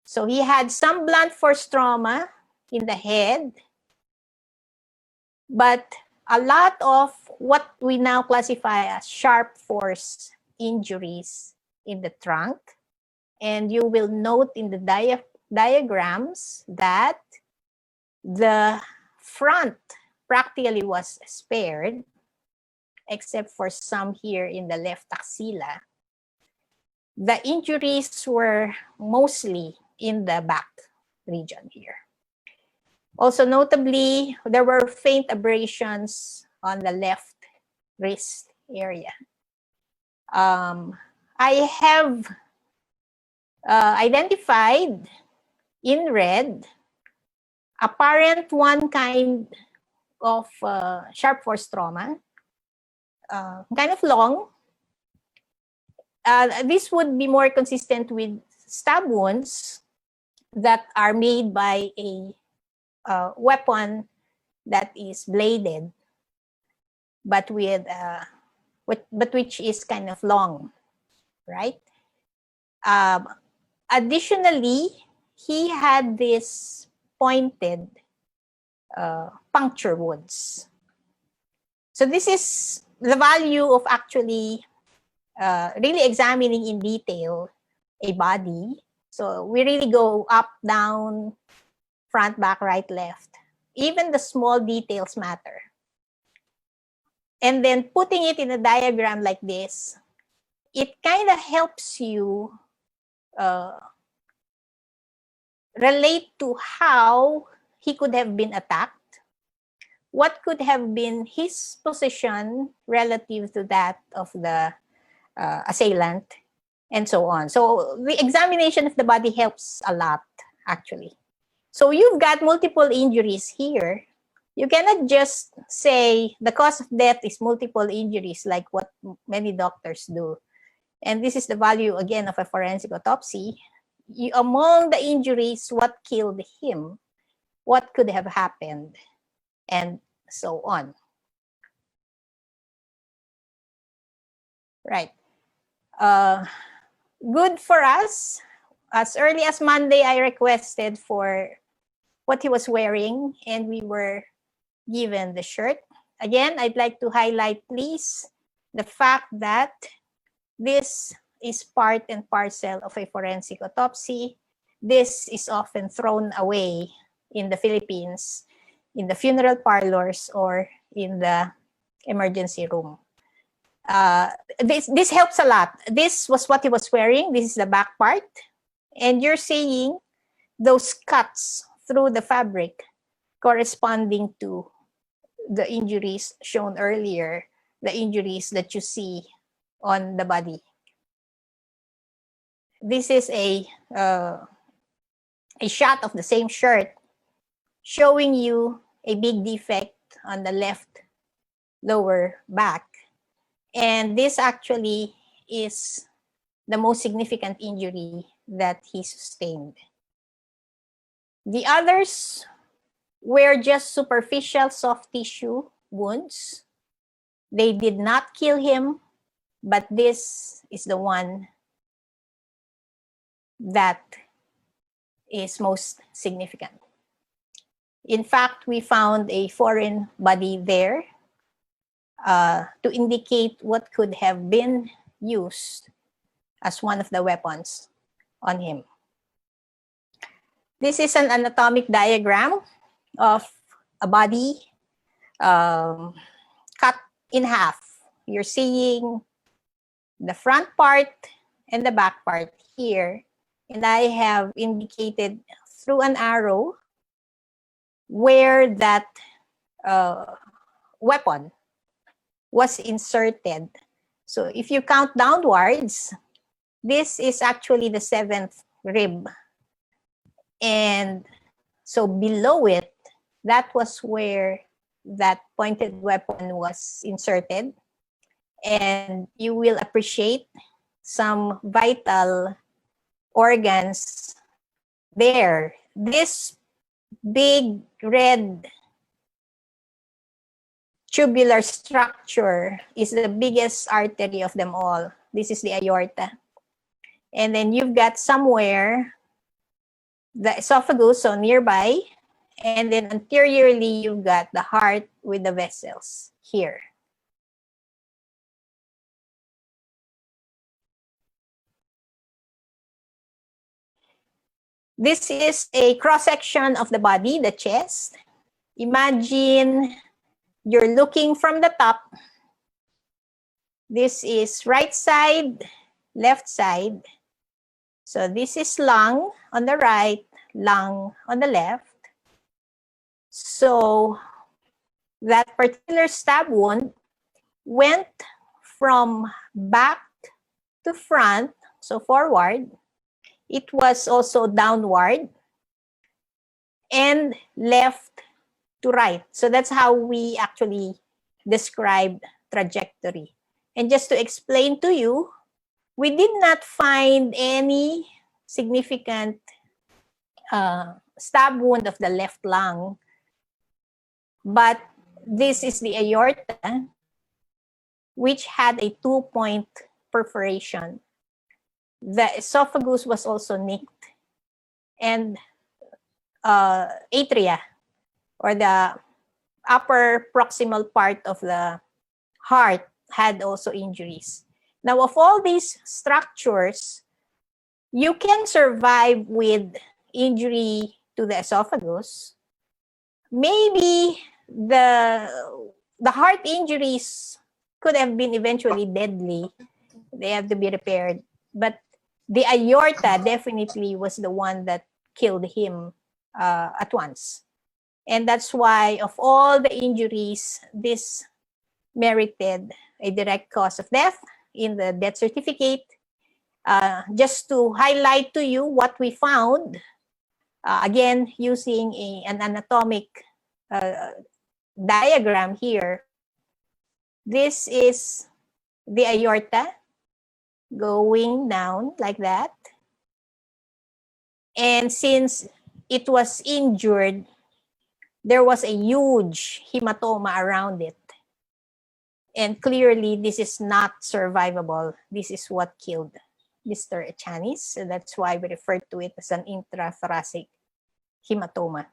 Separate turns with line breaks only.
So he had some blunt force trauma in the head, but a lot of what we now classify as sharp force injuries in the trunk. And you will note in the diagrams that the front practically was spared, except for some here in the left axilla. The injuries were mostly in the back region here. Also notably, there were faint abrasions on the left wrist area. I have identified in red apparent one kind of sharp force trauma, kind of long. This would be more consistent with stab wounds that are made by a weapon that is bladed, but which is kind of long, right? Additionally, he had this pointed puncture wounds. So this is the value of actually really examining in detail a body. So we really go up, down, front, back, right, left. Even the small details matter. And then putting it in a diagram like this, it kind of helps you relate to how he could have been attacked, what could have been his position relative to that of the assailant, and so on. So the examination of the body helps a lot, actually. So you've got multiple injuries here. You cannot just say the cause of death is multiple injuries like what many doctors do. And this is the value, again, of a forensic autopsy. Among the injuries, what killed him, what could have happened, and so on. Right. Good for us. As early as Monday, I requested for what he was wearing, and we were given the shirt. Again, I'd like to highlight, please, the fact that this is part and parcel of a forensic autopsy. This is often thrown away in the Philippines, in the funeral parlors or in the emergency room. This helps a lot. This was what he was wearing. This is the back part. And you're seeing those cuts through the fabric corresponding to the injuries shown earlier, the injuries that you see on the body. This is a shot of the same shirt showing you a big defect on the left lower back. And this actually is the most significant injury that he sustained. The others were just superficial soft tissue wounds. They did not kill him, but this is the one that is most significant. In fact, we found a foreign body there to indicate what could have been used as one of the weapons on him. This is an anatomic diagram of a body cut in half. You're seeing the front part and the back part here. And I have indicated through an arrow where that weapon was inserted. So if you count downwards, this is actually the 7th rib. And so below it, that was where that pointed weapon was inserted. And you will appreciate some vital organs there. This big red tubular structure is the biggest artery of them all. This is the aorta. And then you've got somewhere the esophagus, so nearby, and then anteriorly, you've got the heart with the vessels here. This is a cross-section of the body, the chest. Imagine you're looking from the top. This is right side, left side. So this is lung on the right, lung on the left. So that particular stab wound went from back to front, so forward. It was also downward and left to right. So that's how we actually describe trajectory. And just to explain to you, we did not find any significant stab wound of the left lung, but this is the aorta, which had a 2-point perforation. The esophagus was also nicked, and atria, or the upper proximal part of the heart, had also injuries. Now, of all these structures, you can survive with injury to the esophagus. Maybe the heart injuries could have been eventually deadly. They have to be repaired. But the aorta definitely was the one that killed him at once. And that's why, of all the injuries, this merited a direct cause of death in the death certificate. Just to highlight to you what we found, again, using an anatomic diagram here, this is the aorta going down like that. And since it was injured, there was a huge hematoma around it. And clearly, this is not survivable. This is what killed Mr. Echanis. So that's why we refer to it as an intrathoracic hematoma.